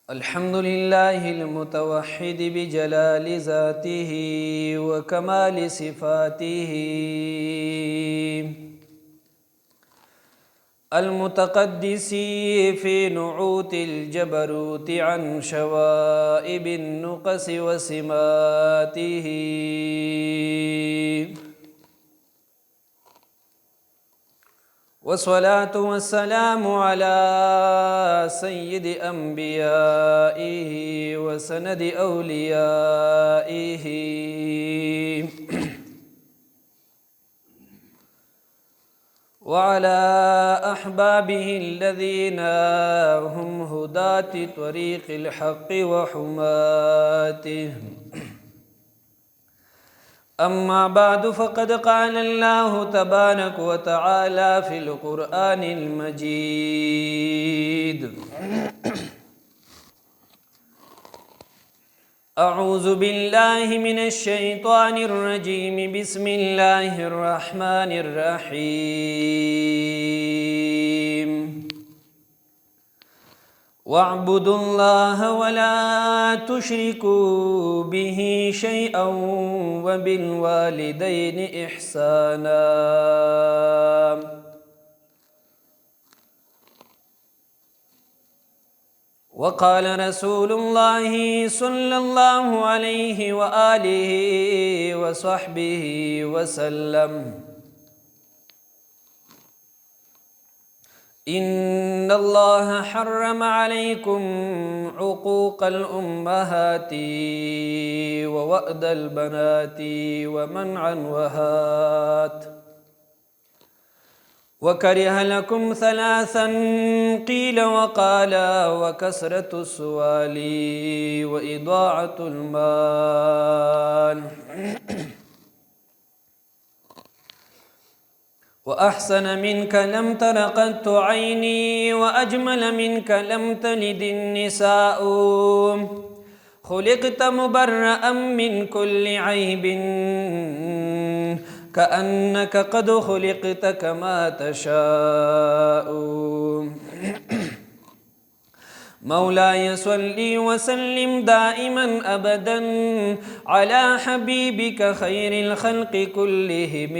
الحمد لله المتوحد بجلال ذاته وكمال صفاته، المتقدس في نعوت الجبروت عن شوائب النقص وسماته، والصلاة والسلام على سيد أنبيائه وسند أوليائه وعلى أحبابه الذين هم هداة طريق الحق وحماته. أما بعد، فقد قال الله تبارك وتعالى في القرآن المجيد: أعوذ بالله من الشيطان الرجيم، بسم الله الرحمن الرحيم. واعبدوا الله ولا تشركوا به شيئا وبالوالدين إحسانا. وقال رسول الله صلى الله عليه وآله وصحبه وسلم: إن الله حرم عليكم عقوق الأمهات ووأد البنات ومنع الوهات، وكره لكم ثلاثا قيل وقال: وكسرة السؤال وإضاعة المال. وأحسن منك لم تر قط عيني، وأجمل منك لم تلد النساء، خلقت مبرأ من كل عيب، كأنك قد خلقت كما تشاء. مولاي صل وسلم دائما أبدا على حبيبك خير الخلق كلهم،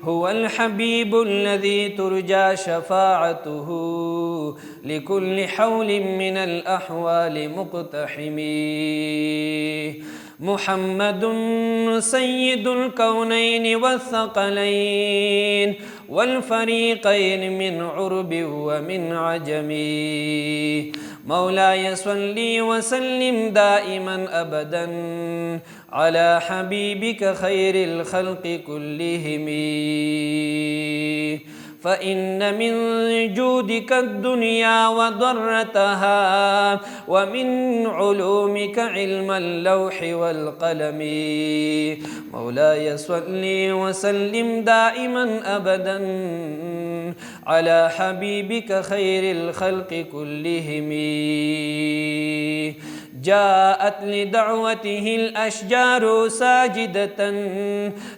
هو الحبيب الذي ترجى شفاعته لكل حول من الأحوال مقتحم. محمد سيد الكونين والثقلين والفريقين من عرب ومن عجم. مولاي صل وسلم دائما أبدا على حبيبك خير الخلق كلهم، فإن من جودك الدنيا وضرتها، ومن علومك علم اللوح والقلم. مولاي صل وسلم دائما أبدا على حبيبك خير الخلق كلهم. جاءت لدعوته الأشجار ساجدة،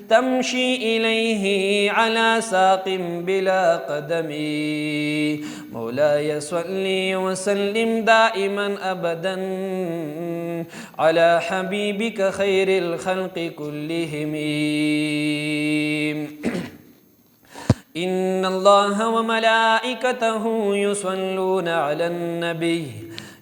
تمشي إليه على ساق بلا قدم. مولاي صل وسلم دائما أبدا على حبيبك خير الخلق كلهم. إن الله وملائكته يصلون على النبي،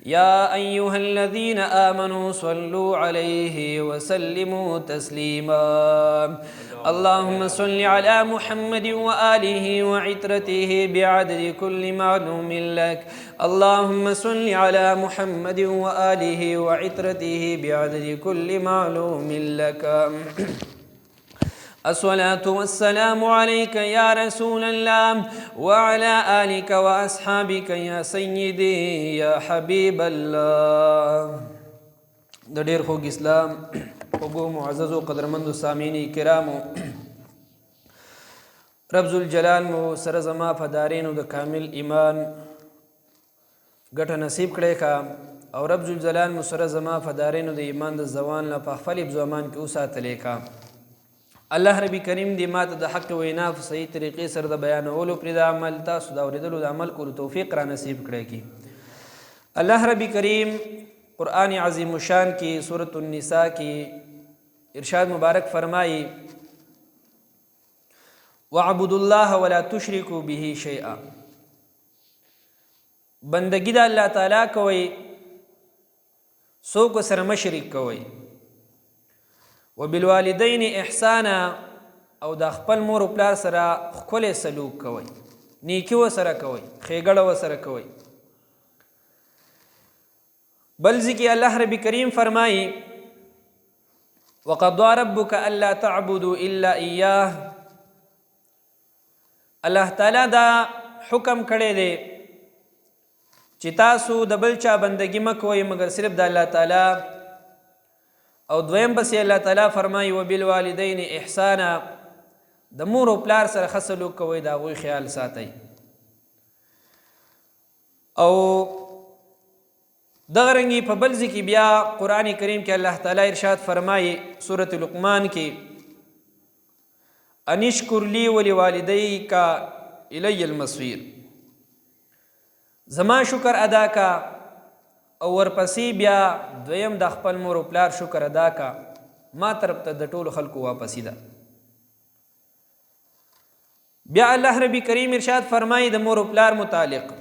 يا أيها الذين آمنوا صلوا عليه وسلموا تسليما. اللهم صل على محمد وآله وعترته بعدد كل معلوم لك. اللهم صل على محمد وآله وعترته بعدد كل معلوم لك. الصلاة والسلام عليك يا رسول الله، وعلى آلك وأصحابك يا سيدي يا حبيب الله. د ډیر خوږ اسلام خوږو معززو قدرمندو سامعیني کرامو، رب ذوالجلال مو سره زما فدارینو د کامل ایمان ګټه نصیب کړی کا، او رب ذوالجلال مو سره زما فدارینو د ایمان د زوان نه په خپل زمان کې وساتلی کا. الله رب کریم دې ماته د حق وینا په صحیح طریقې سره د بیانولو پرې د عمل تاسو د اورېدلو د عمل کولو توفیق را نصیب کړی کی. اللہ رب کریم قرآن عظیم الشان کی سورۃ النساء کی ارشاد مبارک فرمائی وَاعْبُدُوا اللَّهَ وَلَا تُشْرِكُوا بِهِ شَيْئًا بندگی دا اللہ تعالیٰ کوئی څوک سره مشرک کوي وبالوالدین احسانا او د خپل مور او پلار سره ښکلی سلوک کوي نیکي ورسره کوي ښېګړه ورسره کوي بل ځای کې الله رب کریم فرمایي وقضى ربك الا تعبدوا الا اياه الله تعالی دا حکم کړی دی چې تاسو د بل چا بندگی مه کوئ مګر صرف د الله تعالی او دویم پسې الله تعالی فرمایي وبالوالدین احسانا د مور او پلار سره ښه سلوک کوئ د هغوی خیال ساتئ او دغه رنګې په بل ځای کې بیا قرآن کریم کې الله تعالی ارشاد فرمایي سورة لقمان کې انشکر لی ولوالدیک الی المصیر زما شکر ادا کا او ورپسې بیا دویم د خپل مور او پلار شکر ادا کا ما طرف ته د ټولو خلکو واپسی ده بیا الله رب کریم ارشاد فرمایي د مور او پلار متعلق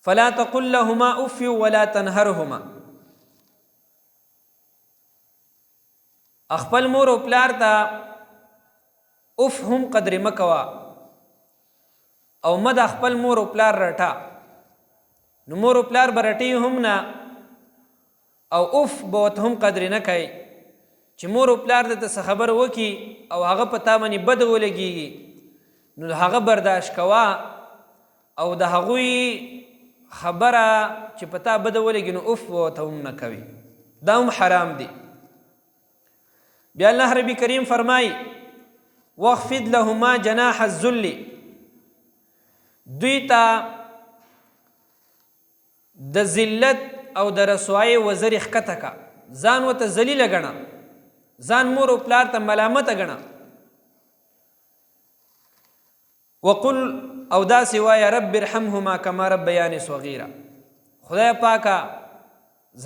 فلا تقل لهما اف ولا تنهرهما خپل مور او پلار ته اف هم قدر مکوا او مد خپل مور او پلار رټا نو مور او پلار برټي هم نه او اف بوت هم قدر نه کوي چې مور او پلار د څه خبر وکي او هغه پتا منی بد ولګي نو هغه برداشت کوا او د هغوی خبره چې پتا بد ولګي نو اف بوت هم نه کوي دا هم حرام دي بیا الله رب کریم فرمای واخفض لهما جناح الذل دوی ته د ذلت او د رسوایی وزر ښکته کا ځان ورته ذلیله ګڼه ځان مور او پلار ته ملامته ګڼه وقل او داسې وایه رب ارحمهما کما ربیانې صغیرا خدای پاکه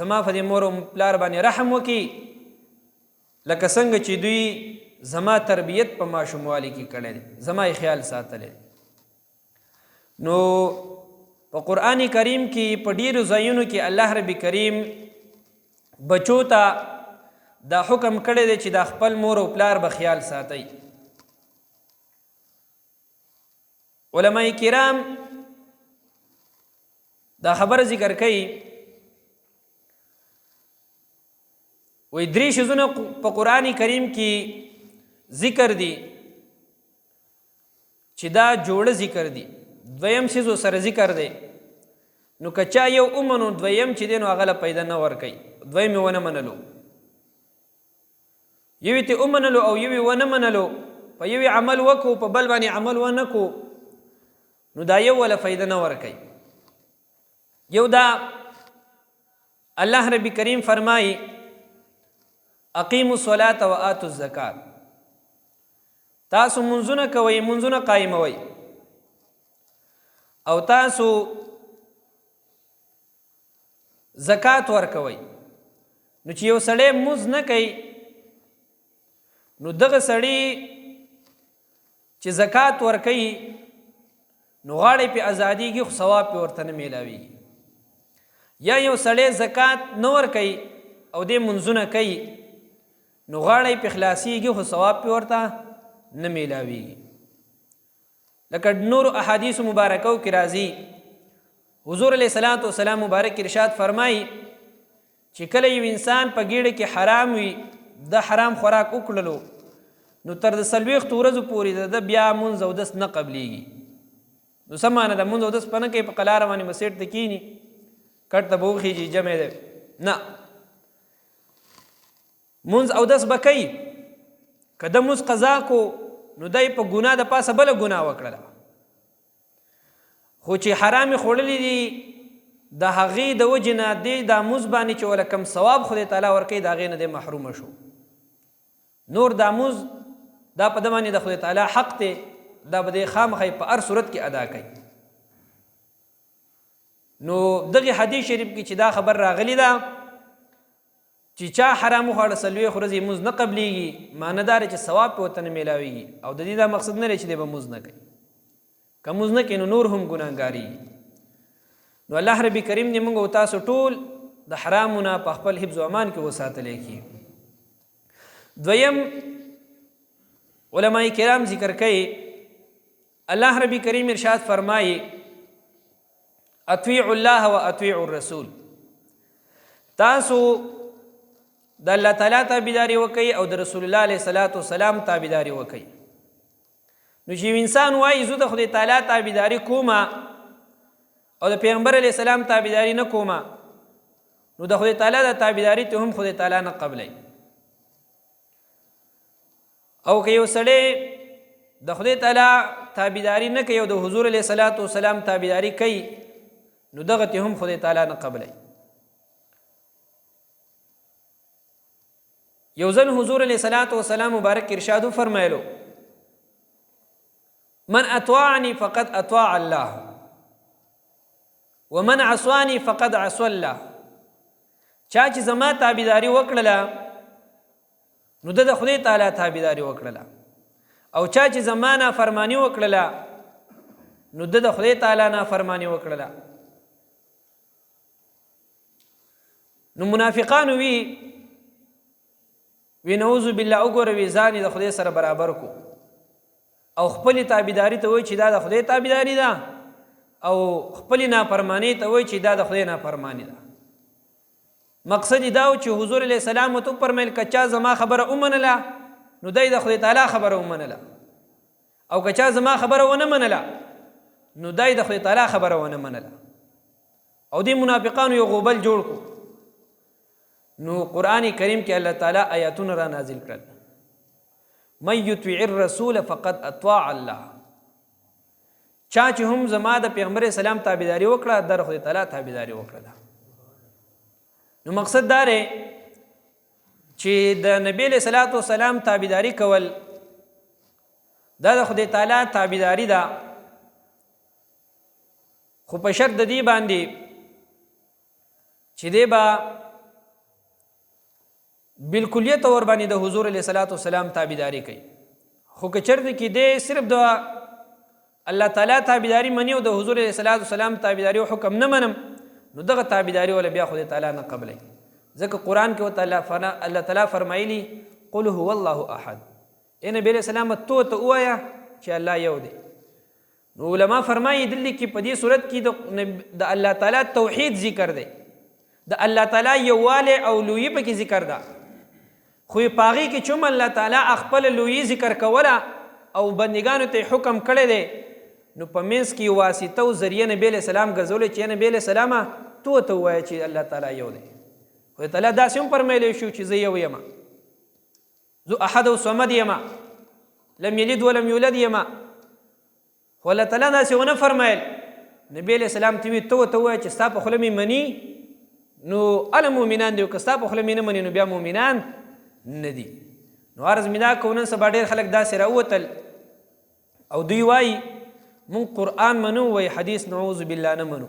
زما په دې مور او پلار باندې رحم وکړي لکه څنګه چې دوی زما تربیت په ماشوموالي کې کړی دی زما یې خیال ساتلی نو په قرآن کریم کې په ډیرو ځایونو کې الله رب کریم بچو ته دا حکم کړی دی چې دا خپل مور او پلار به خیال ساتئ علماء کرام دا خبر ذکر کوي وی درې شیزونه په قرآن کریم کې ذکر دي چې دا جوړه ذکر دي دویم شیزو سره ذکر دی نو که چا یو ومنو دویم چې دی نو هغه له پیدا نه ورکوي دویم یې ونه منلو یو یې ته ومنلو او یو یې ونه منلو په یو عمل وکړو په بل باندې عمل ونه کړو نو دا یو ولا فایده نه ورکوي یو دا الله رب کریم فرمایي اقیموا الصلاة وآتوا الزکات تاسو منځونه کوئ منځونه قایموئ او تاسو زکات ورکوئ نو چې یو سړی مونځ نه کوي نو دغه سړی چې زکات ورکوي نو غاړې پې ازادیږي خو ثواب پې ورته نه میلاویږي یا یو سړی زکات نه ورکوي او دې منځونه کوي نو غاړې پې خلاصیږي خو ثواب پې ورته نه میلاویږي لکه نور احادیث مبارکو کې راځي حضور علیه الصلاۃ والسلام مبارک ارشاد فرمایي چې کله یو انسان په ګیډه کې حرام وي د حرام خوراک وکړلو نو تر د 40 ورځو پورې د بیا منځ او دس نه قبلیږي نو سمانه د منځ او دس پنه کې په قلار باندې مسیټ ته کینی کټ ته بوخیږي جمع ده نه منځ او دس بکای کده مز قضا کو نو دای په ګناه د پاسه بل ګناه وکړه خو چې حرام خوړلې دي د هغې د وجې نه دی دا مز باندې چې ولا کم ثواب خدای تعالی ورکوي د هغې نه دی محرومه شو نور دا مز دا په ده باندې د خدای تعالی حق دی دا به دی خامخی په هر صورت کې ادا کوي نو دغه حدیث شریف کې چې دا خبر راغلی ده چې چا حرام وخوړه څلوېښت ورځې مونځ نه قبلیږي، معنی دا چې ثواب پې ورته نه میلاویږي. او د دې دا مقصد نه دی چې دی به مونځ نه کوي، که مونځ نه کوي نو نور هم ګناهګارېږي. نو الله رب کریم دې موږ او تاسو ټول د حرامو نه په خپل حفظ و امان کې وساتلی کړي. دویم علماء کرام ذکر کوي، الله رب کریم ارشاد فرمایي اطیعوا الله و اطیعوا الرسول، تاسو د الله تعالی تابعداري وکړئ او د رسول الله علیه الصلاۃ والسلام تابعداري وکړئ. نو چې انسان وایي زه د خدای تعالی تابعداري کومه او د پیغمبر علیه السلام تابعداري نه کومه، نو د خدای تعالی د تابعداري ته هم خدای تعالی نه قبلوي. او که یو سړی د خدای تعالی تابعداري نه کوي او د حضور علیه الصلاۃ والسلام تابعداري کوي، نو دغه ته هم خدای تعالی نه قبلوي. یو ځل حضور علیه الصلاۃ والسلام مبارک ارشاد فرمایلو من اطاعنی فقد اطاع الله ومن عصانی فقد عصى الله، چا چې زما تابعداري وکړله نو د خدای تعالی تابعداري وکړله، او چا چې زما نافرماني وکړله نو د خدای تعالی نافرماني وکړله. نو منافقان وی نعوذ بالله وګوره وی ځان د خدای سره برابر کو او خپل تابعداري ته وای چې دا د خدای تابعداري ده او خپل نافرمانی ته وای چې دا د خدای نافرمانی ده. مقصد دا و چې حضور علیه السلام ته فرمایل کچا زما خبره ومنله نو دای د خدای تعالی خبره ومنله، او کچا زما خبره ونه منله نو دای د خدای تعالی خبره ونه منله. او دې منافقانو یو غوبل جوړ کو. نو قرآن کریم کې الله تعالی آیاتونه را نازل کړل، من یطیع الرسول فقد اطاع الله، چا چې هم زما د پیغمبر اسلام تابعداري وکړه در خدای تعالی تابعداري وکړه. نو مقصد دا دی چې د نبی علیہ الصلوۃ والسلام تابعداري کول دا د خدای تعالی تابعداري ده، خو په شرط د دې باندې چې دی به بالکلیه طور باندې د حضور علیه الصلوۃ والسلام تابعداري کوي. خو که چېرته کې دی صرف د الله تعالی تابعداري مني او د حضور علیه الصلوۃ والسلام تابعداري او حکم نه منم، نو دغه تابعداري ولا بیا خدای تعالی نه قبلوي. ځکه قرآن کې الله تعالی فرمایلی قل هو الله احد، اے نبی علیہ السلام تو ته ووایه چې الله یو دی. نو علما فرمایي دلته کې په دې صورت کې د الله تعالی توحید ذکر دی، د الله تعالی یووالی او لویي پکې ذکر ده. خو پاغي کې چوم الله تعالی خپل لویي ذکر کوله او بندگانو ته حکم کړی دی، نو په منځ کې واسطه او ذریعه نبی علیہ السلام ګرځولې چې نبی علیہ السلام تو ته وایه چې الله تعالی یو دی. خدای تعالی داسې هم فرمایلی شو چې زه یو یم، ذو احد او صمد یم، لم یلد ولم یولد یم. خو الله تعالی داسې ونه فرمایل. نبی علیہ السلام ته تو وایه چې ستا په خوله مې مني نو ال مؤمنان دی، او که ستا په خوله مې نه مني نو بیا مؤمنان نه دي. نو عرض مې دا کو نن سبا ډېر خلک داسې راوتل او دوی وایي مونږ قرآن منو وایي حدیث نعوذ بالله نه منو.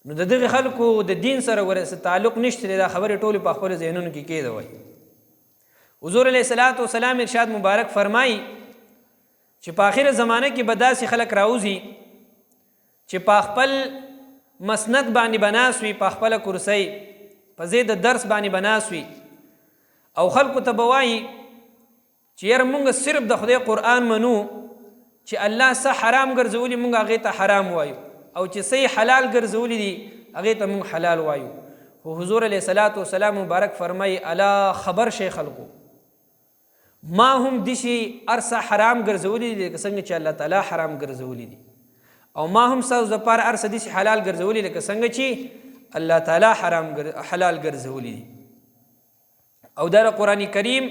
نو د دغه خلکو د دین سره ورسره تعلق نشته، دا خبرې ټولې په خپل ذهنونو کې کېده. وایي حضور علیه الصلوۃ والسلام ارشاد مبارک فرمایي چې په آخر زمانه کې به داسې خلک راوځي چې په خپل مسند باندې بناس وي، په خپل کرسۍ په ځای د درس باندې بناس وي، او خلکو ته به وایي چې یاره مونږ صرف د خدای قرآن منو، چې الله څه حرام ګرځولي مونږ هغې ته حرام وایو، او چې څه حلال ګرځولي دي هغې ته مونږ حلال وایو. خو حضور علیه الصلوۃ والسلام مبارک فرمایي الا خبر شي خلکو ما هم دشي ارسه حرام ګرځولي دي لکه څنګه چې الله تعالی حرام ګرځولي دي، او ما هم ستاسو دپاره ارسه داسې حلال ګرځولي لکه څنګه چې الله تعالی حلال ګرځولي دي. او دا قرآن کریم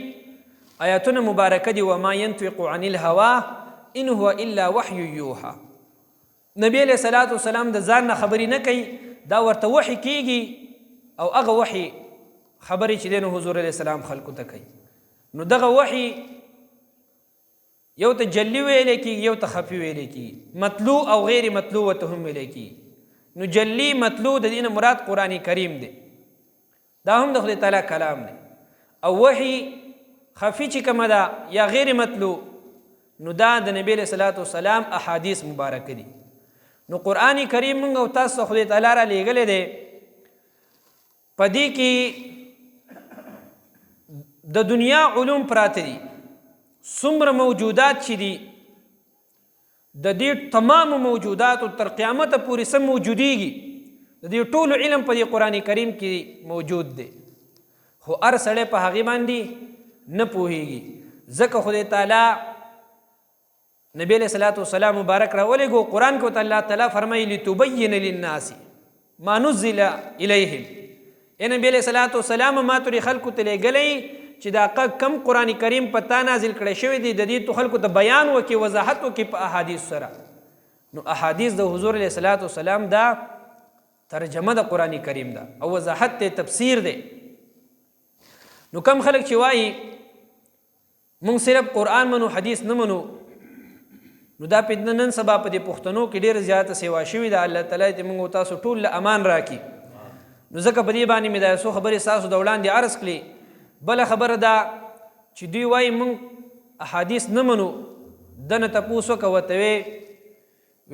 آیاتونه مبارکه دي وما ينطق عن الهوا ان هو الا وحی یوحى. نبی علیہ الصلوۃ والسلام د ځان نه خبرې نه کوي، دا ورته وحی کیږي، او هغه وحی خبرې چې دی نو حضور علیه السلام خلکو ته کوي. نو دغه وحی یو ته جلی ویلی کیږي، یو ته خفي ویلی کیږي، مطلوع او غیر مطلوع ته هم ویلی کیږي. نو جلی مطلوع د دې نه مراد قرآن کریم دی، دا هم د خدای تعالی کلام دی. او وحی خفي چې کومه ده یا غیر مطلوع نو دا د نبی علیہ الصلوۃ والسلام احادیث مبارک دي. نو قرآن کریم موږ او تاسو خدای تعالی را لیږلی دی، په دې کې د دنیا علوم پراته دي، څومره موجودات چې دي د دې تمام موجوداتو تر قیامته پورې څه موجودیږي د دې ټولو علم په دې قرآن کریم کې موجود دی، خو هر سړی په هغې باندې نه پوهیږي. ځکه خدای تعالی نبی علیہ الصلوۃ والسلام مبارک راولېږو، قرآن کې الله تعالی فرمایي لتبین للناس ما نزل الیهم. ای نبی علیہ الصلوۃ والسلام ما تورې خلکو ته لیږلی چې دا کم قرآن کریم په تا نازل کړی شوی دی، د دې تو خلکو ته بیان وکړي، وضاحت وکړي په احادیث سره. نو احادیث د حضور علیہ الصلوۃ والسلام دا ترجمه د قرآن کریم ده او وضاحت ته تفسیر دی. نو کم خلک چې وایي مونږ صرف قرآن منو حدیث نه منو، نو دا فتنه نن سبا په دې پښتنو کې ډېره زیاته سیوا شوې ده. الله تعالی دې موږ تاسو ټول له امان راکړي. نو ځکه په دې باندې مې دا څو خبرې ستاسو د وړاندې عرض کړې. بله خبره ده چې دوی وایي موږ احادیث نه منو، دنه تپوس وکړه ورته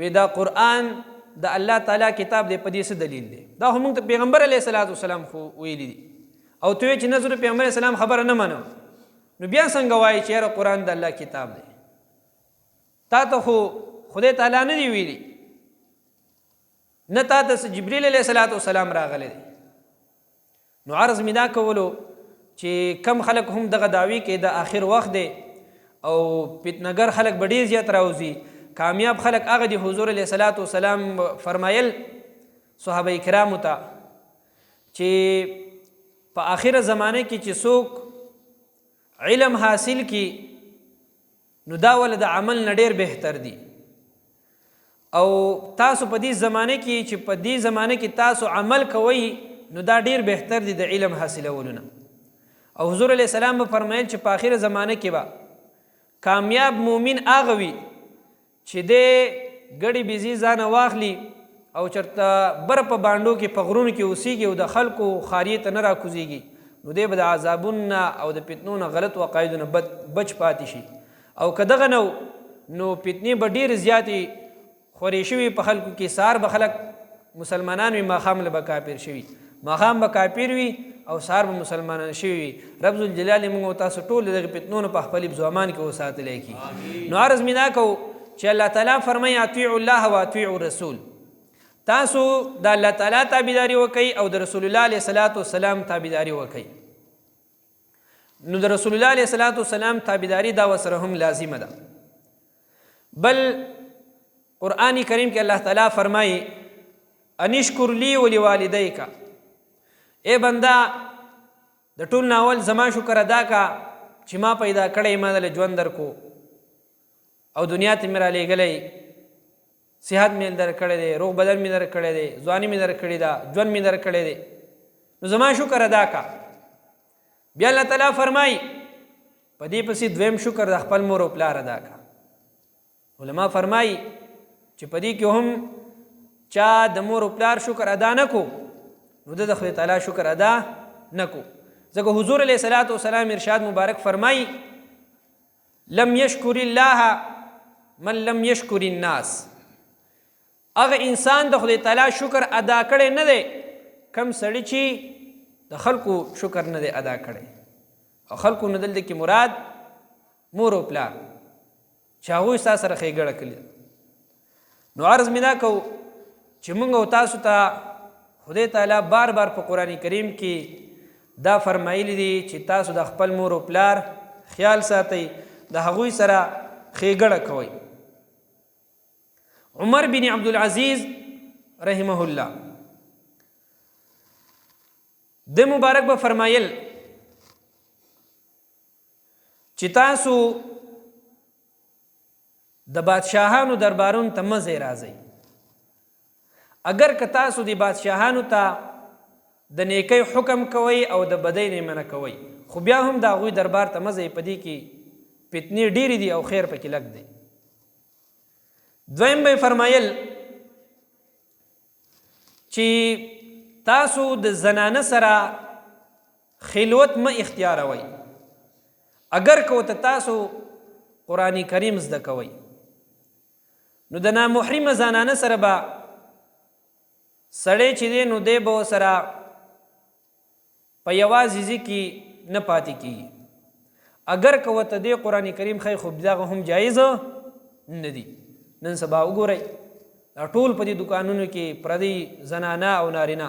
وی دا قرآن د الله تعالی کتاب دی، په دې څه دلیل دی؟ دا خو موږ ته پیغمبر علیه الصلوۃ والسلام خو ویلي دي، او ته وایې چې نه زه د پیغمبر علیه السلام خبره نه منم، نو بیا څنګه وایي چې یاره قرآن د الله کتاب دی؟ تا ته خو خدای تعالی نه دی ویلي، نه تا ته جبریل علیه الصلوۃ والسلام راغلی دی. نو عرض مې دا کولو چې کم خلک هم دغه دعوی کې د آخر وخت دی او فتنهګر خلک به ډېر زیات راوځي. کامیاب خلک هغه دي، حضور علیه الصلوۃ والسلام فرمایل صحابه کرامو ته چې په آخر زمانه کې چې څوک علم حاصل کی نو دا ول د عمل نه ډېر بهتر دی. او تاسو په دې زمانه کې چې په دې زمانه کې تاسو عمل کوئ نو دا ډېر بهتر دی د علم حاصلولو نه. او حضور علیه السلام به فرمایل چې په آخر زمانه کې به کامیاب مومن هغه وي چې د ګډې بیزي ځانه واخلي او چرته بر په بانډو کې په غرونو کې اوسیږي او د خلکو خاریې ته نه راکوزیږي، نو دی به د عذابونو او د فتنو نه غلط عقایدو نه بچ پاتې شي. او که دغه نو فتنې به ډېرې زیاتې خورې شوي په خلکو کې. سهار به خلک مسلمانان وي، ماښام له به کافر شوي، ماښام به کافر وي او سهار به مسلمانان شوي وي. رب ذوالجلال موږ او تاسو ټول دغه فتنو نه په خپل زمان کې وساتلی کړي. نو عرض مې دا کوو چې الله تعالی فرمایي اطیعوا الله و اطیعوا الرسول، تاسو د الله تعالی تابعداري وکئ او د رسول الله علیه الصلوۃ والسلام تابعداري وکئ. نو د رسول الله علیه الصلوۃ والسلام تابعداري دا ورسره هم لازمه ده. بل قرآن کریم کې الله تعالی فرمایي ان اشکر لی ولوالدیک، ای بنده د ټول ناول زما شکر ادا کا چې ما پیدا کړی، ما دله ژوند درکو او دنیا ته مې را لیږلی، صحت مې در کړی دی، روغ بدن مې در کړی دی، ځواني مې در کړې ده، ژوند مې در کړی دی، نو زما شکر ادا کا. بیا الله تعالی فرمایي په دې پسې دویم شکر د خپل مور او پلار ادا کا. علما فرمایي چې په دې کې هم چا د مور او پلار شکر ادا نه کو نو د خدای تعالی شکر ادا نه کو. ځکه حضور علیه الصلوۃ والسلام ارشاد مبارک فرمایي لم یشکر الله من لم یشکر الناس، هغه انسان د خدای تعالی شکر ادا کړی نه دی کم سړی چې د خلکو شکر نه دی ادا کړی. او خلکو نه دلته کې مراد مور او پلار چې هغوی ستا سره ښېګړه کړې. نو عرض مې دا کوو چې موږ او تاسو ته خدای تعالی بار بار په قرآن کریم کې دا فرمایلی دی چې تاسو د خپل مور او پلار خیال ساتئ، د هغوی سره ښېګړه کوئ. عمر بن عبدالعزیز رحمه الله د مبارک به فرمایل چې تاسو د بادشاهانو دربارونو ته مه ځئ راځئ. اگر که تاسو د بادشاهانو ته د نیکۍ حکم کوئ او د بدۍ نه منع کوئ، خو بیا هم د هغوی دربار ته مه ځئ، په دې کې فتنې ډېرې دي او خیر پکې لږ دی. دویم به فرمایل چې تاسو د زنانه سره خلوت مه اختیاروئ اگر که ورته تاسو قرآن کریم زده کوئ نو د نامحرمه زنانه سره به سړی چې دی نو دی به ورسره په یوازې ځای کې نه پاتې کېږي اگر که ورته دی قرآن کریم ښایي خو دغه هم جایز نه دي نن سبا وګورئ دا ټول په دې دکانونو کې پردي زنانه او نارینه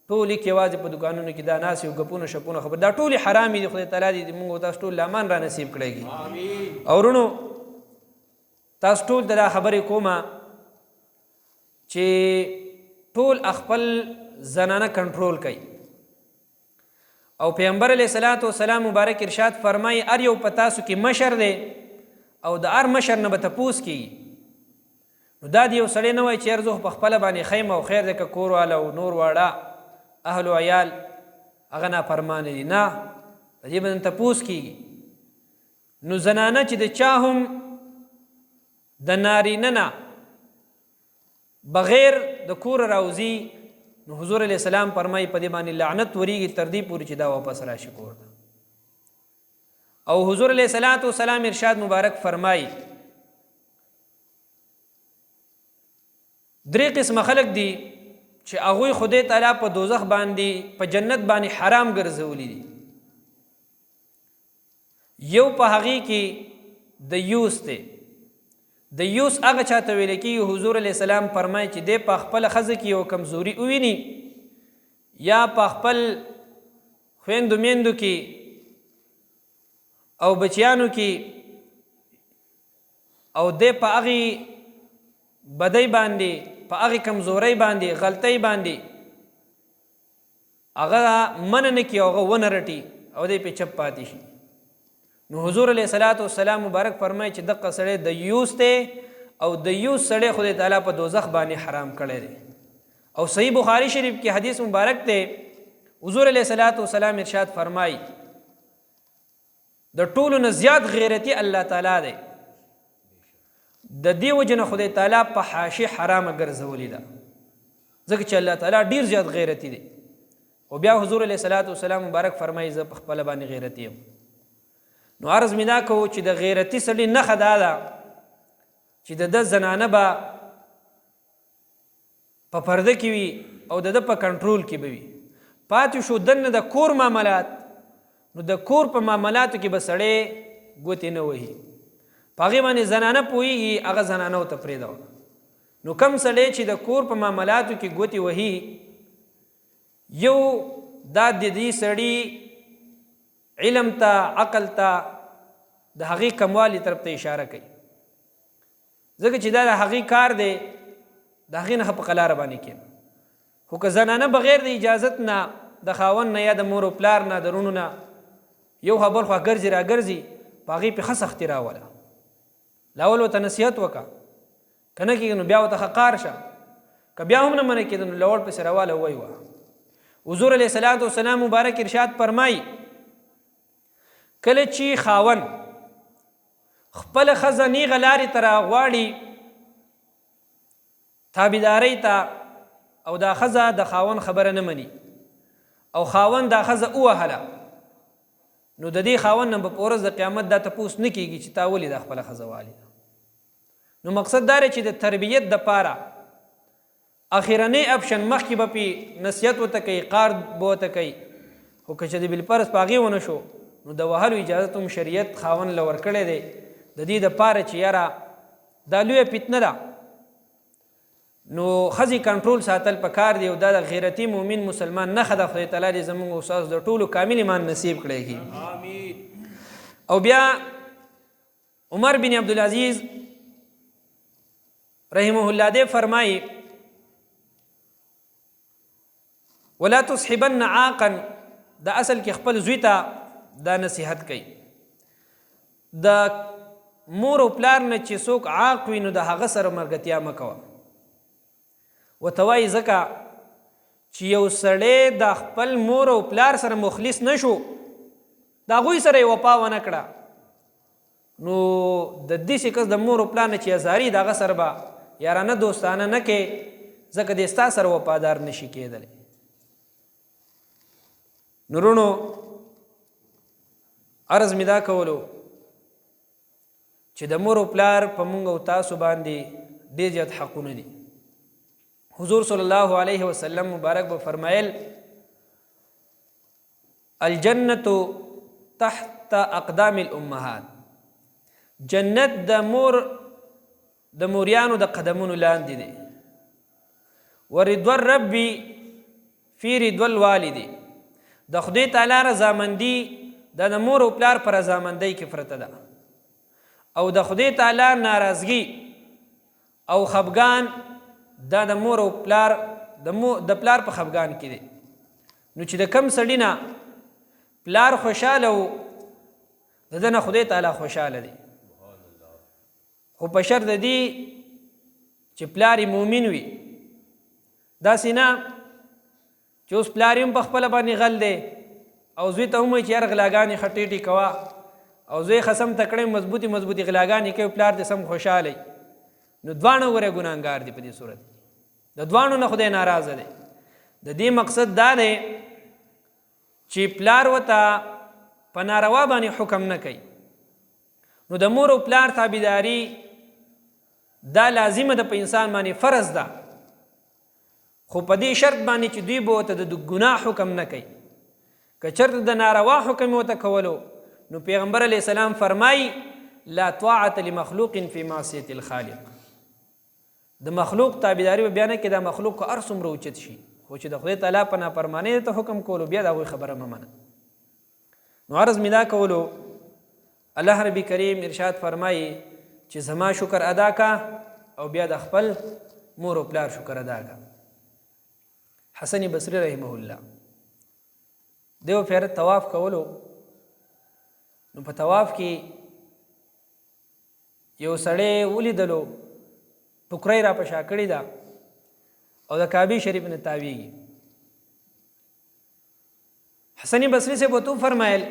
ټول کې یوازې په دکانونو کې دا ناستې او ګپونه شپونه خبر دا ټولې حرامې دي خدای تعالی دې موږ تاسو ټول امان را نصیب کړی او ورونو تاسو ټول ته دا خبرې کومه چې ټول خپل زنانه کنټرول کوي او پیغمبر علیه الصلاۃ والسلام مبارک ارشاد فرمایي هر یو په تاسو کې مشر دی او د هر مشر نه به تپوس کېږي نو دا د یو سړی نه وایي چې هر زه په خپله باندې خیم او خیر دی که کور والا او نور واړه اهل و عیال هغه نافرمانه دي نه د دې به نه تپوس کېږي نو زنانه چې د چا هم د نارینه نه بغیر د کور راوځي نو حضور علیه السلام فرمایي په دې باندې لعنت وریږي تر دې پورې چې دا واپس راشي کور ته او حضور علیه السلام ارشاد مبارک فرمایي درې قسمه خلق دي چې هغوی خدای تعالی په دوزخ باندې په جنت باندې حرام ګرځولی دي یو په هغې کې د یوس دی د یوس هغه چاته ویل کېږي حضور علیه السلام فرمایي چې دی په خپله ښځه کې یو کمزوري وویني یا په خپل خویندو میندو کې او بچیانو کې او دی په هغې بدۍ باندې په هغې کمزورۍ باندې غلطۍ باندې هغه منع نه کړي او هغه ونه رټي او دی پې چپ پاتې شي نو حضور علیه السلام مبارک فرمایي چې دغه سړی د یوس دی او د یوس سړی خدای تعالی په دوزخ باندې حرام کړی دی او صحیح بخاری شریف کې حدیث مبارک دی حضور علیه السلام ارشاد فرمایي د ټولو نه زیات غیرتي الله تعالی دی د دې وجه نه خدای تعالی په حاشیه حرامه ګرځولې ده ځکه چې الله تعالی ډیر زیات غیرتي دی او بیا حضور علیه السلام مبارک فرمایي زه په خپله باندې غیرتي یم نو عرض مې دا کوو چې د غیرتي سړي نښه دا ده چې د ده زنانه به په پرده کې وي او د ده په کنټرول کې به وي پاتې شو دننه د کور معاملات نو د کور په معاملاتو کې به سړی ګوتې نه وهي په هغې باندې زنانه پوهېږي هغه زنانه ورته پرېږدوه نو کم سړی چې د کور په معاملاتو کې ګوتې وهي یو دا د دې سړي علم ته عقل ته د هغې کموالي طرف ته اشاره کوي ځکه چې دا د هغې کار دی د هغې نه په قلاره باندې کېنه خو که زنانه بغیر د اجازت نه د خاوند نه یا د مور و پلار نه د رونو نه یو خبر خوا ګرځي را ګرځي په هغې پې ښه سختي راوله لاول ورته نصیحت وکړه که نه کېږي نو بیا ورته ښه شه که بیا هم نه منع کېده نو لوړ پسې راواله وی وه حضور علیه السلام مبارک ارشاد فرمایي کله چې خاوند خپله ښځه نیغه لارې ته راغواړي تابعدارۍ ته او دا ښځه د خاوند خبره نه مني او خاوند دا ښځه ووهله نو د دې خاوند نه به په ورځ د قیامت دا تپوس نه کېږي چې تا ولې دا خپله ښځه والې نو مقصد دا دی چې د تربیت دپاره اخرنی اپشن مخکې به پې نصیحت ورته کوي قار به ورته کوي خو که چې د بالفرض په هغې ونه شو نو د وهلو اجازت هم شریعت خاوند له ورکړی دی د دې دپاره چې یاره دا لویه فتنه ده نو ښځې کنټرول ساتل پکار دی او دا د غیرتي مؤمن مسلمان نښه ده خدای تعالی دې زموږ استاد د ټولو کامل ایمان نصیب کړی کی او بیا عمر بن عبدالعزیز رحمه الله دې فرمایي ولا تصحبن عاقا دا اصل کې خپل زوی ته دا نصیحت کوي د مور او پلار نه چې څوک عاق وي نو د هغه سره ملګرتیا مه کوه ورته وایي ځکه چې یو سړی د خپل مور او پلار سره مخلص نه شو د هغوی سره یې وفا ونه کړه نو د داسې کس د مور او پلار نه چې ازاري د هغه سره به یارانه دوستانه نه کوې ځکه دی ستا سره وفادار نشي کېدلی. نورونو عرض مې دا کولو چې د مور او پلار په مونږ او تاسو باندې ډېر زیات حقونه دي. حضور صلی الله علیه وسلم مبارک به فرمایل الجنة تحت اقدام الامهات، جنت د موریانو د قدمونو لاندې دی. ورضوان الرب فی رضوان الوالد، د خدای تعالی رضامندي د مور او پلار پر رضامندۍ کې پرته ده، او د خدای تعالی ناراضګي او خفګان دا د مور او پلار د پلار په خفګان کې دی. نو چې د کم سړي نه پلار خوشحاله و د ده نه خدای تعالی خوشحاله دی، خو په شرط د دې چې پلار یې مؤمن وي. داسې نه چې اوس پلار یې هم په خپله باندې غل دی او زوی ته هم وایي چې یاره غلاګانې ښه ټیټې کوه، او زوی خسم تکړی مضبوطې غلاګانې کوي، پلار دې سم خوشحاله وي. نو دواړه وره ګناهګار دي په دې صورت کې، د دواړو نه خدای ناراضه دی. د دې مقصد دا دی چې پلار ورته په ناروا باندې حکم نه کوي. نو د مور او پلار تابعداري دا لازمه ده په انسان باندې، فرض ده، خو په دې شرط باندې چې دوی به ورته د ګناه حکم نه کوي. که چېرته د ناروا حکم ورته کولو نو پیغمبر علیه السلام فرمایي لا طاعة لمخلوق فی معصیة الخالق، د مخلوق تابعداري به بیا نه کې، دا مخلوق که هر څومره اوچت شي، خو چې د خدای تعالی په نافرمانۍ ته حکم کولو بیا د هغوی خبره مه منه. نو عرض مې دا کولو الله رب کریم ارشاد فرمایي چې زما شکر ادا کا او بیا د خپل مور او پلار شکر ادا کا. حسن بصری رحمه الله دیو پیر طواف کولو، نو په طواف کې یو سړی ولیدلو ټوکرۍ را په شا کړې ده او د کعبې شریف نه تاویږي. حسن بصری سے بوتو فرمایل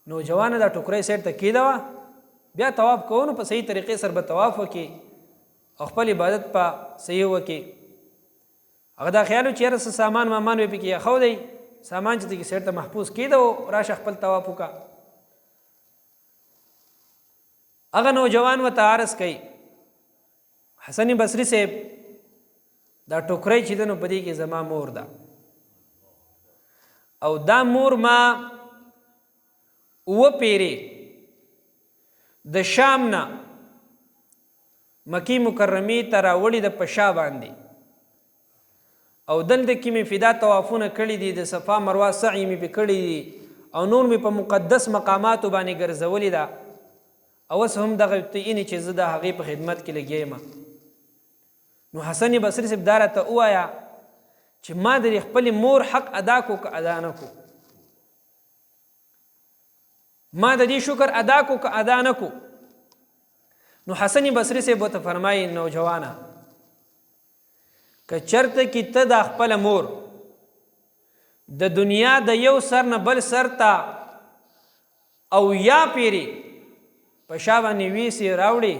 نوجوانه دا ټوکرۍ سیټ ته کېده، بیا طواف کوو نو په صحیح طریقې سره به طواف وکړي او خپل عبادت په صحیح وکړي. هغه دا خیال و چې یاره څه سامان وامان وی پکې ایښو دی، سامان چې دی سیټ ته محفوظ کېده او راشه خپل طواف وکړه. هغه نوجوان ورته عرض کوي حسن بصری صاحب دا ټوکرۍ چې ده نو په دې کې زما مور ده، او دا مور ما 7 پیرې د شام نه مکی مکرمې ته راوړي ده په شا باندې، او دلته کې مې فدا طوافونه کړي دي، د صفا مروه سعی مې پې کړي دي، او نور مې په مقدس مقاماتو باندې ګرځولې ده، او اوس هم دغه یعنې چې زه د هغې په خدمت کې لګیا یم. نو حسن بصری صاحب دا راته ووایه چې ما د خپلې مور حق ادا کو که ادا نه کو، ما د دې شکر ادا کو که ادا نه کو. نو حسن بصری صاحب ورته فرمایي نوجوانه که چرته کې ته د خپله مور د دنیا د یو سر نه بل سر ته او یا پیرې په شا باندې ویسې راوړي،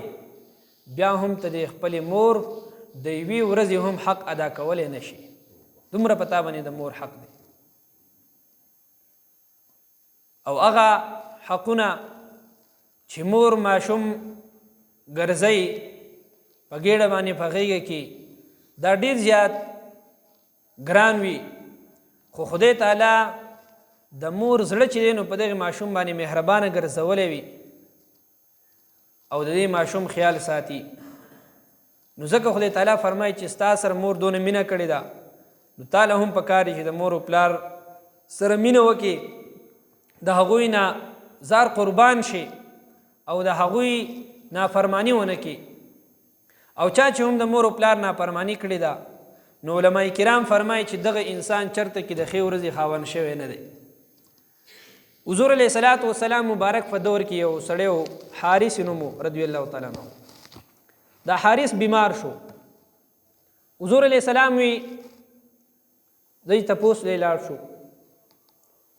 بیا هم ته د خپلې مور د یوې ورځې هم حق ادا کولی نه شي. دومره په تا باندې د مور حق دی. او هغه حقونه چې مور ماشوم ګرځوي په ګېډه باندې په غېږه کې دا ډېر زیات ګران وي، خو خدای تعالی د مور زړه چې دی نو په دغې ماشوم باندې مهربانه ګرځولی وي او د دې ماشوم خیال ساتي. نو ځکه خدای تعالی فرمایي چې ستا سره مور دونه مینه کړې ده، نو تاله هم پکار دی چې د مور او پلار سره مینه وکړي، د هغوی نه زار قربان شي او د هغوی نافرمانی ونه کړي. او چا چې هم د مور او پلار نافرمانی کړې ده نو علما کرام فرمایي چې دغه انسان چرته کې د ښې ورځې خاوند شوی نه دی. حضور علیه الصلاة والسلام مبارک په دور کې یو سړی و حارث نوم رضی الله تعالی عنه. دا حارث بیمار شو. حضور علیه السلام وی دی تپوس لی لاړ شو،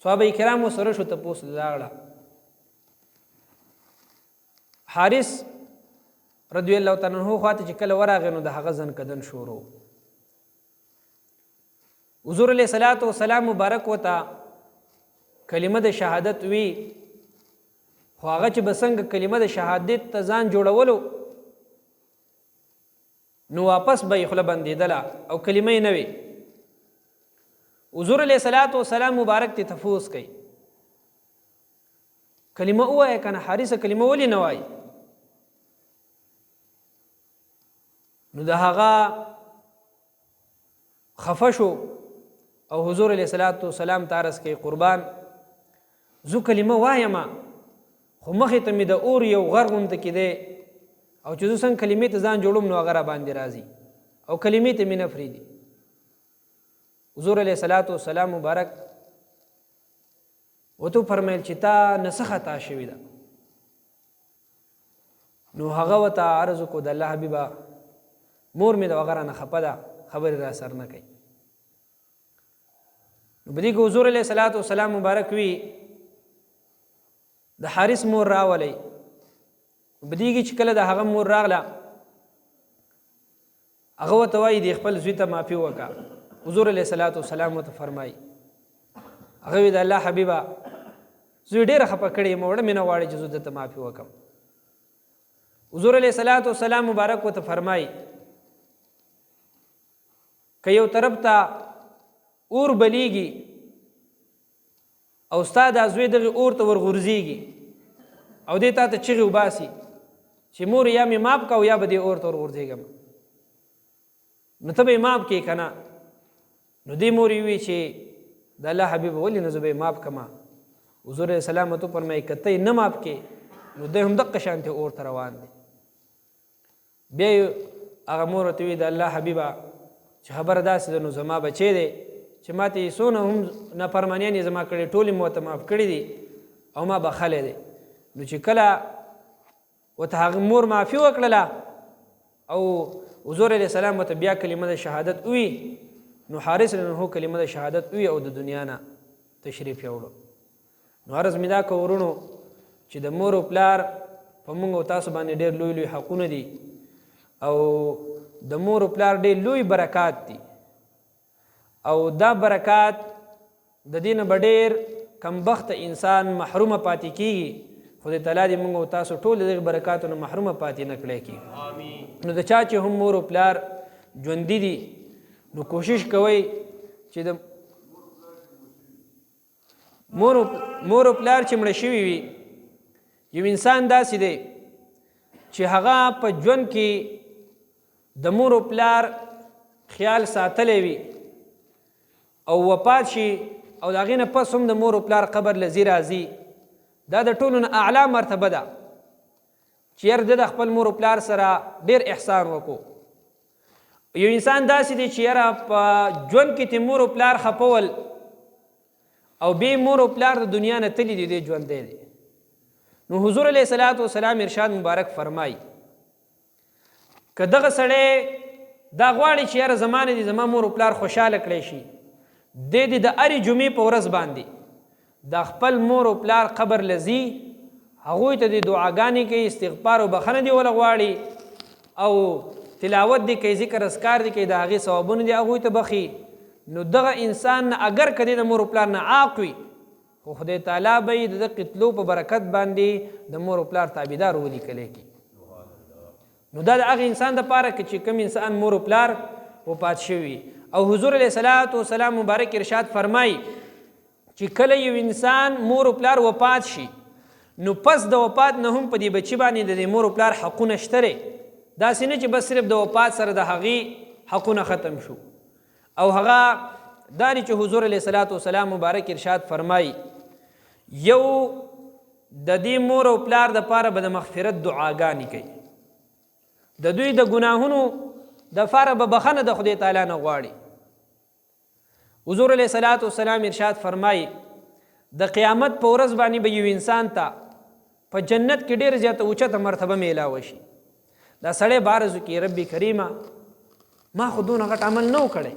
صحابه کرامو سره شو تپوس لاړه. حارث رضی الله تعالی عنہ خواته چې کله ورغی نو د هغه ځن کدن شروع. حضور علیه الصلاۃ والسلام مبارک وته کلمه د شهادت وی، خو هغه چې بسنګ کلمه د شهادت ته ځان جوړولو نو واپس به خپل بندیدله او کلمه نه وی. حضور علیه الصلاۃ والسلام مبارک ته تفوس کوي کلمه وایه کنه حارثه کلمه ولی نه وای؟ نو د هغه خفشو او حضور علیه الصلاۃ والسلام تارس کې قربان زو کلمه وایم خو مخې ته مې د اور یو غر غونته کې دی او چې زه څنګه کلمې ته ځان جوړوم نو هغه را باندې راځي او کلمې ته مې نه پرېږدي. حضور علیه الصلاۃ والسلام مبارک ورته فرمیل چې تا نه څه خطا شوې ده؟ نو هغه ورته عرض وکړو د الله حبیبه مور مې د هغه رانه خفه ده، خبرې را سر نه کوي. نو په دې کې حضور علیه الصلاۃ والسلام مبارک وی د حارث مور راولئ. په دې کې چې کله د هغه مور راغله هغه ورته وایي د خپل زوی ته معافي وکړه. حضور علیه الصلاۃ والسلام ورته فرمایي هغه وی د الله حبیبه زوی ډېره خفه کړې یم وړه مې نه غواړي چې زه درته معافي وکړم. حضور علیه الصلاۃ والسلام مبارک ورته فرمایي که یو طرف ته اور بلیږي او ستا دا زوی دغې اور ته ورغورځېږي او دې تا ته چغې وباسي چې مور یا مې ماف که او یا به دې اور ته ورغورځېږم، نو ته به یې ماف کړې که نه؟ نو دې مور یې وی چې د الله حبیب ولې نه زه به یې ماف کړمه؟ حضور علیه السلام ورته وفرمایي که ته یې نه ماف کړې نو دی هم دقه شانتې اور ته روان دی. بیا یې هغه مور ورته وی د الله حبیبه چې خبره داسې ده نو زما بچی دی چې ما ته یې څونه هم نافرمانیان یې زما کړې ټولې مو ورته معاف کړي دي او ما بخلی دی. نو چې کله ورته هغه مور معافي وکړله او حضور علیه السلام ورته بیا کلمه د شهادت ووي نو حارث رضی کلمه د شهادت ووي او د دنیا نه تشریف یوړو. نو عرض مې دا که ورونو چې د مور او پلار په موږ او تاسو باندې ډېر لوی لوی حقونه دي او د مور او پلار ډېر لوی برکات دي او دا برکات د دې نه به ډېر کمبخته انسان محرومه پاتې کېږي، خدای تعالی دې موږ او تاسو ټول د دغې برکاتو نه محرومه پاتې نه کړی کېږي. نو د چا چې هم مور او پلار ژوندي دي نو کوشش کوئ چې د مور او پلار چې مړه شوي وي یو انسان داسې دی چې هغه په ژوند کې د مور او پلار خیال ساتلی وي او وفات شي او د هغې نه پس هم د مور او پلار قبر له ځي راځي، دا د ټولو نه اعلی مرتبه ده چې یار د خپل مور او پلار سره ډېر احسان وکړو. یو انسان داسې دی چې یاره په ژوند کې ته مور او پلار خپول او بې مور او پلار د دنیا نه تللی دی، دی ژوندی دی. نو حضور علیه الصلاۃ والسلام ارشاد مبارک فرمایي که دغه سړی دا غواړي چې یاره زما نه دي زما مور او پلار خوشحاله کړی شي، دی د هرې جمعې په ورځ باندې د خپل مور او پلار قبر له ځي، هغوی ته د دعاګانې کوي، استغفار او بخښنه دې وله غواړي او تلاوت دې کوي، ذکر اذکار دې کوي، د هغې ثوابونه دې هغوی ته بخي. نو دغه انسان نه اگر که د مور او پلار نه عاق وي خو خدای تعالی به یې د ده قتلو په برکت باندې د مور او پلار تابعدار ولیکلی کي. نو دا د هغه انسان دپاره که چې کوم انسان مور او پلار وفات شوي. او حضور علیه الصلاۃ والسلام مبارک ارشاد فرمایي چې کله یو انسان مور او پلار وفات شي نو پس د وفات نه هم په دې بچي باندې د مور او پلار حقونه شته دی. داسې نه چې بس صرف د وفات سره د هغې حقونه ختم شو. او هغه دا دی چې حضور علیه الصلاۃ والسلام مبارک ارشاد فرمایي یو د دې مور او پلار دپاره به د مغفرت دعاګانې کوي، د دوی د ګناهونو دپاره به بخښنه د خدای تعالی نه غواړي. حضور علیه الصلاۃ والسلام ارشاد فرمایي د قیامت په ورځ باندې به یو انسان ته په جنت کې ډېر زیاته اوچته مرتبه میلاوه شي. دا سړی بارزو کې رب کریمه ما خو دونه غټ عمل نه و کړی،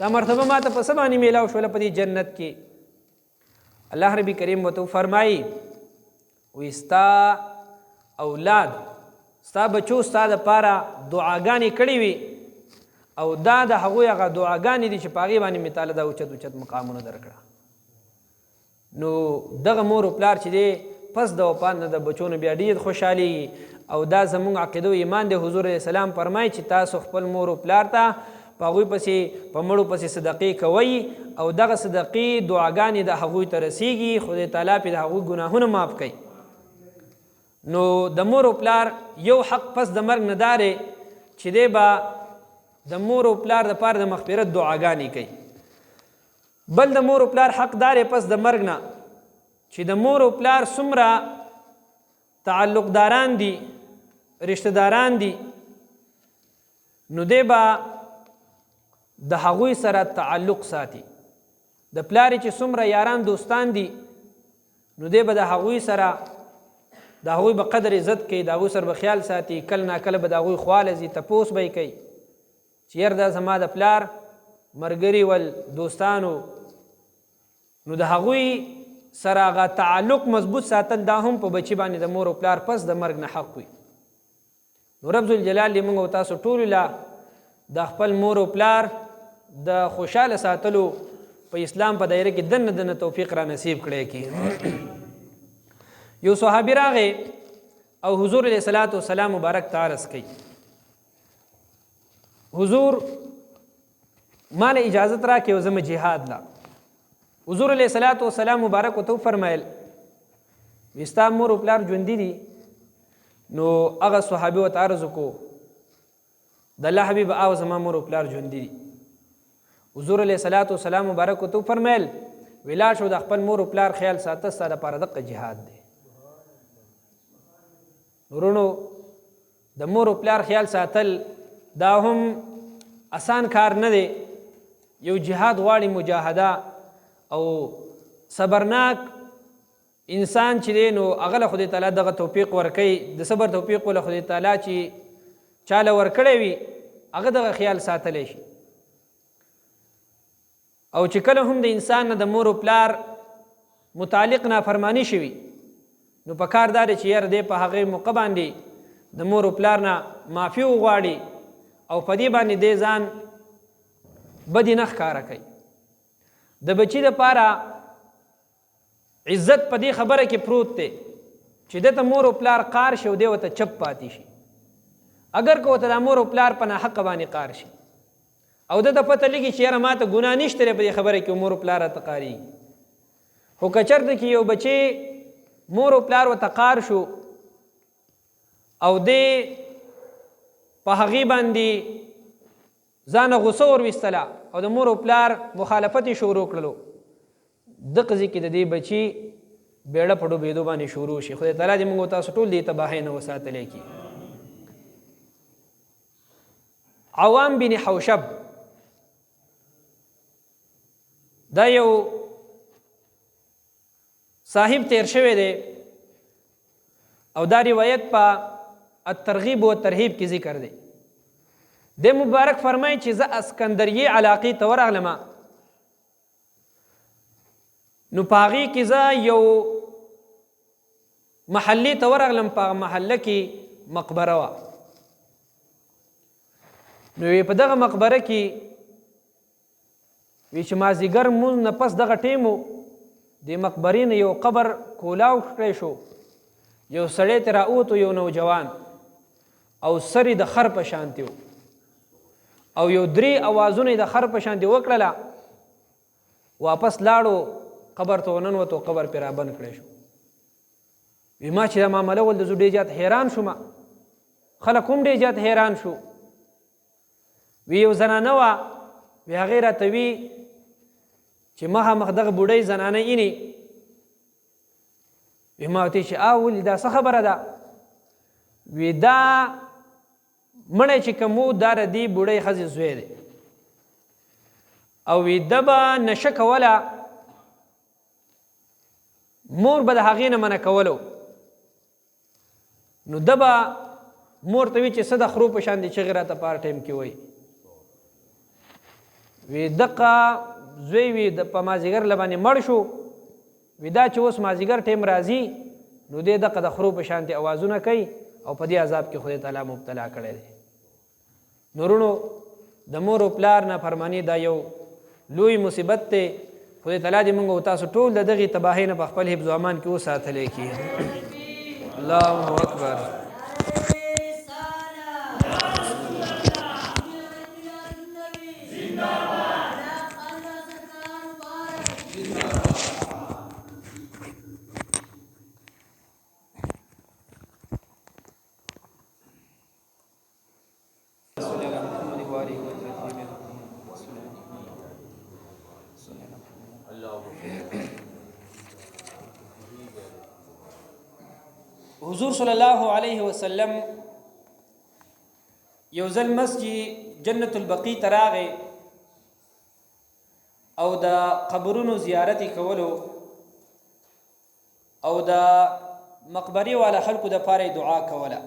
دا مرتبه ما ته په څه باندې میلاو شوله په دې جنت کې؟ الله رب کریم ورته فرمایي وایي ستا اولاد ستا بچو ستا دپاره دعاګانې کړې وي او دا د هغوی هغه دعاګانې دي چې په هغې باندې مې تاله دا اوچت اوچت مقامونه درکړه. نو دغه مور و پلار چې دی پس د وفات نه د بچو نه بیا ډېر خوشحالېږي او دا زموږ عقیده و ایمان دی. حضور علیه السلام فرمایي چې تاسو خپل مور و پلار ته په هغوی پسې په مړو پسې صدقې کوئ او دغه صدقې دعاګانې د هغوی ته رسیږي، خدای تعالی پې د هغوی ګناهونه معاف کوي. نو د مور و پلار یو حق پس د مرګ نه دا دی چې دی به د مور و پلار دپاره د مغفرت دعاګانې کوي. بل د مور و پلار حق دا دی پس د مرګ نه چې د مور و پلار څومره تعلقداران دي، رشته داران دي، نو دی به د هغوی سره تعلق ساتي. د پلار چې څومره یاران دوستان دي نو دی به د هغوی سره د هغوی به قدر عزت کوي، د هغوی سره به خیال ساتي، کله ناکله به د هغوی خواله ځي، تپوس به یې کوي چې یار دا زما د پلار ملګري ول دوستانو. نو د هغوی سره هغه تعلق مضبوط ساتل دا هم په بچي باندې د مور و پلار پس د مرګ نه حق وي. نو رب ذوالجلال دې موږ او تاسو ټولو له د خپل مور و پلار د خوشحاله ساتلو په اسلام په دایره کې دنه دنه توفیق را نصیب کړی کی. یو صحابي راغی او حضور علیه الصلاۃ والسلام مبارک ته عرض کوي، حضور مال اجازت را کې زما جهاد لا. حضور علیه الصلاۃ والسلام مبارک ته فرمایل وستا مور او پلار ژوندي دي؟ نو هغه صحابي ورته عرض وکړو د الله حبیب او زما مور او پلار ژوندي دي. حضور علیه الصلاۃ والسلام مبارک ته فرمایل ویلا شو د خپل مور او پلار خیال ساته ستا لپاره دغه جهاد دی. ورونو د مور او پلار خیال ساتل دا هم آسان کار نه دی. یو جهاد غواړي مجاهده او صبرناک انسان چې دی نو هغه له خدای تعالی دغه توفیق ورکوي. د صبر توفیق له خدای تعالی چې چاله ورکړی وي هغه دغه خیال ساتلی شي. او چې کله هم د انسان نه د مور و پلار متعلق نافرمانی شوي نو په کار دا دی چې یاره دی په هغې موقع باندې د مور و پلار نه معافي وغواړي او په دې باندې دی ځان بدې نه ښکاره کوي. د بچي دپاره عزت په دې خبره کې پروت دی چې دته مور و پلار قار شي او دی ورته چپ پاتې شي. اگر که ورته د مور و پلار په ناحقه باندې قار شي او دته پته لګي چې یاره ماته ګناه نشته دی په دې خبره کې مور و پلار راته قارېږي. خو که چېرته کې یو بچی مور و پلار ورته قار شو او دی په هغې باندې ځانه غوسه ورویستله او د مور و پلار مخالفت یې شروع کړلو، دغه ځای کې د دې بچي بیړه په ډوبېدو باندې شروع شي. خدای تعالی دې موږ تاسو ټول دې تباهۍ نه وساتلی کي. عوام بن حوشب دا یو صاحب تیر شوی دی او دا روایت په الترغیب و ترهیب کې ذکر دی. د مبارک فرمایي چې زه اسکندریه علاقې ته ورغلم نو په هغې کې زه یو محلې ته ورغلم، په محله کې مقبره وه. نو په دغه مقبره کې وی چې مازدیګر مونځ نه پس دغه ټیم و د مقبرې نه یو قبر کولاو کړی شو، یو سړی ترې راووتو، یو نوجوان او سر یې د خر په شانتې و او یو درې اوازونه یې د خر په شانتې وکړله. واپس لاړو قبر ته وننوتو، قبر پرې رابند کړی شو. وی ما چې دا معامله ول د زه ډېر زیات حیران شوم، خلک هم ډېر زیات حیران شو. وی یو زنانه وه، وی هغې راته وي چې مخامخ دغه بوډۍ زنانه اینې. وی ما ورته چې ولې دا څه خبره ده؟ وی دا مړی چې کوم و دا د دې بوډۍ ښځې زوی دی او وی ده به نشه کوله، مور به د هغې نه منع کولو. نو ده به مور ته وي چې څه د خرو په شان دي چغې راته په هر ټایم کې وایي. وی دقه زوی وي په مازدیګر له باندې مړ شو. وی دا چې اوس مازدیګر ټایم راځي نو دی دقه د خرو په شانتې اوازونه کوي او په دې عذاب کې خدای تعالی مبتلا کړی دی. نورونو د مور او پلار نافرماني دا یو لوی مصیبت دی. خدای تعالی دې موږ او تاسو ټول د دغې تباهۍ نه په خپل حفظ و امان کې وساتلی کړي. الله اکبر. حضور صلی الله علیه وسلم یو ځل مسجد جنت البقیع ته راغی او د قبرونو زیارت کولو او د مقبرې والا خلکو دپاره دعا کوله.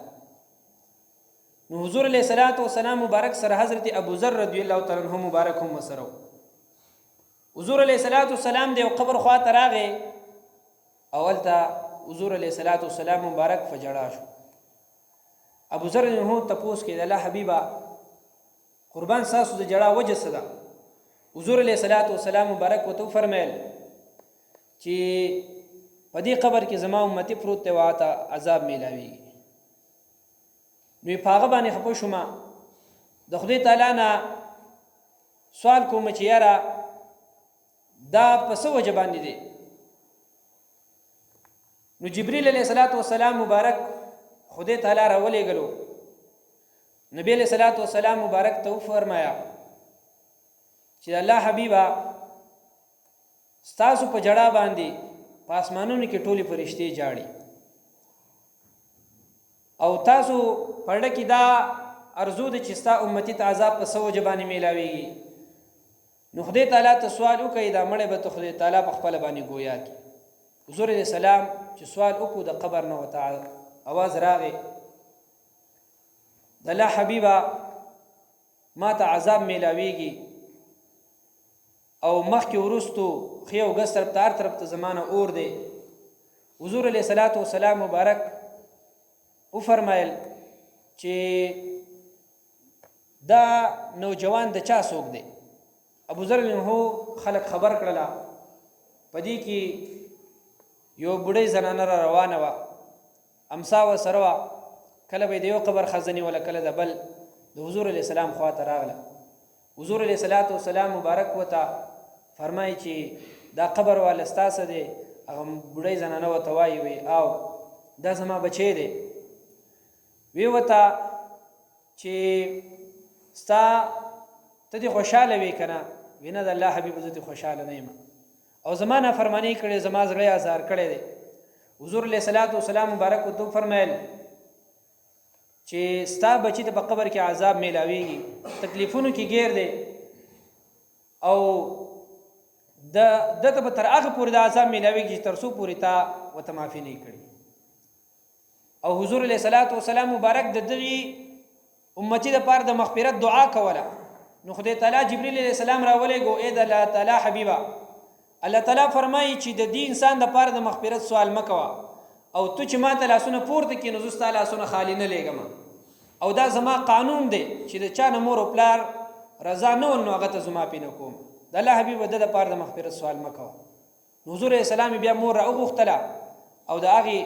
نو حضور علیه الصلاة والسلام مبارک سره حضرت ابو ذر رضی الله تعالی عنہ مبارک هم سره. حضور علیه الصلاة والسلام د یو قبر خواته راغی او هلته حضور علیه الصلاة والسلام مبارک فجړا شو. ابو ذر هو تپوس کې د الله حبیبا قربان ساسو د جړا وجه څه ده؟ حضور علیه الصلاة والسلام مبارک وته فرمایل چې په دې قبر کې زما امتی پروت دی واته عذاب میلاویږي. نو په هغه باندې خپه شوم. د خدای تعالی نه سوال کوم چې یاره دا په څه وجه باندې دی؟ نو جبریل علیه الصلاة والسلام مبارک خدای تعالی راولېږلو. نبی علیه الصلاة والسلام مبارک ته وفرمایا چې الله حبیبا ستاسو په جړا باندې په اسمانونو کې ټولې فرشتې جاړي او تاسو پړه کې دا ارزو ده چې ستا امتی ته عذاب په څه وجه باندې میلاویږي. نو خدای تعالی ته سوال وکړي دا مړی به ته خدای تعالی په خپله باندې ګویا کړي. حضور علیه السلام چې سوال وکړو د قبر نه ورته اواز راغی د الله حبیبه ما ته عذاب میلاویږي او مخکې وروستو ښې او ګس طرف ته هر طرف ته زمانه اور دی. حضور علیه الصلاة والسلام مبارک وفرمایل چې دا نوجوان د چا څوک دی؟ ابو ذر هو خلک خبر کړله په دې کې یو بوډۍ زنانه را روانه وه، امسا ورسره وه، کله به یې د یو قبر خزنې وله کله د بل. د حضور علیه السلام خوا ته راغله. حضور علیه الصلاة والسلام مبارک ورته فرمایي چې دا قبر والا ستا څه دی؟ هغه بوډۍ زنانه ورته وایي وی او دا زما بچی دی. وی ورته چې ستا ته دې خوشحاله وي که نه؟ وی نه د الله حبیب زه دې خوشحاله نه یم او زما نافرماني کړې، زما زړه یې ازار کړی دی. حضور علیه الصلاة والسلام مبارک ورته وفرمیل چې ستا بچي ته په قبر کې عذاب میلاویږي، تکلیفونو کې ګیر دی او دته به تر هغه پورې د عذاب میلاویږي چې تر څو پورې تا ورته معافي نه کړي. او حضور علیه الصلاة والسلام مبارک د دغې امتي دپاره د مغفرت دعا کوله. نو خدای تعالی جبریل علیه السلام راولېږو ای د الله تعالی حبیبه، الله تعالی فرمایي چې د دې انسان دپاره د مغفرت سوال مه کوه او تو چې ما ته لاسونه پورته کړي نو زه ستا لاسونه خالي نه لیږم او دا زما قانون دی چې د چا نه مور او پلار رضا نه ول نو هغه ته زه معافي نه کوم. د الله حبیب د دپاره د مغفرت سوال مه کوه. نو حضور علیه السلام بیا مور راوغوښتله او د هغې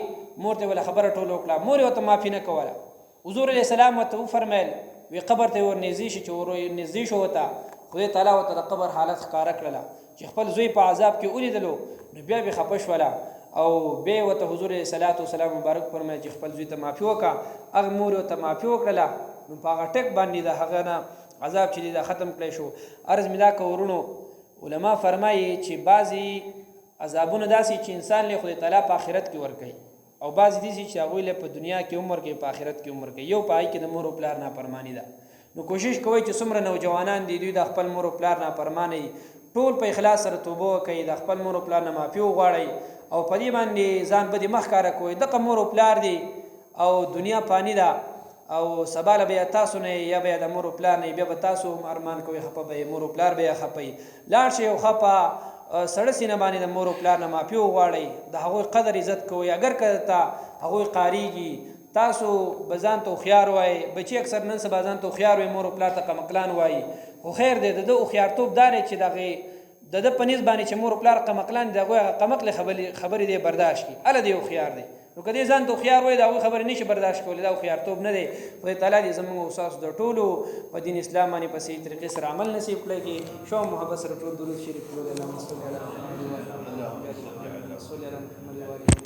مور ته وله خبره ټوله وکړه، مور یې ورته معافي نه کوله. حضور علیه السلام ورته وفرمیل وی قبر ته ور نږدې شي چې ور نږدې شو ورته خدای تعالی ورته د قبر حالت ښکاره کړله چې خپل زوی په عذاب کې ولیدلو. نو بیا بې خفه شوله او بیا ورته حضور علیه الصلاة والسلام مبارک فرمایي چې خپل زوی ته معافي وکړه. هغه مور یې ورته معافي وکړله. نو په هغه ټک باندې د هغه نه عذاب چې دی دا ختم کړی شو. عرض مې دا که ورونو علما فرمایي چې بعضې عذابونه داسې چې انسان له خدای تعالی په آخرت کې ورکوي او بعضې داسې چې هغوی له په دنیا کې عمر کې په آخرت کې عمر کوي. یو په هغې کې د مور او پلار نافرماني ده. نو کوشش کوئ چې څومره نوجوانان دي دوی د خپل مور او پلار نافرمانه وي ټول په اخلاص سره توبه وکړئ، د خپل مور او پلار نه معافي وغواړئ او په دې باندې ځان بدې مخ ښکاره کوئ. دغه مور او پلار دی او دنیا فاني ده او سبا له به تاسو نه یا به د مور او پلار نه بیا به تاسو ارمان کوئ خفه به مور او پلار به خفئ. لاړ شئ او خفه سړه سینه باندې د مور او پلار نه معافي وغواړئ، د هغوی قدر عزت کوئ. اگر که ته هغوی قاریږي تاسو به ځان ته هوښیار وایي بچي اکثر نن سبا ځان ته هوښیار وایي مور و پلار ته قمقلان وایي خو خیر دی د ده هوښیارتوب دا دی چې دغې د ده په نیز باندې چې مور و پلار قمقلان دي د هغوی هغه قمقلې خبرې دی برداشت کړي هله دی هوښیار دی نو که دې ځان ته هوښیار وایي د هغوی خبرې نشي برداشت کولی دا هوښیارتوب نه دی خدای تعالی دې زموږ او ستاسو د ټولو په دین اسلام باندې په صحیح طریقې سره عمل نصیب کړی کې شوق محبت سره ټول درود شریف کړو اللهم صل علی محمد وعلى آله وصحبه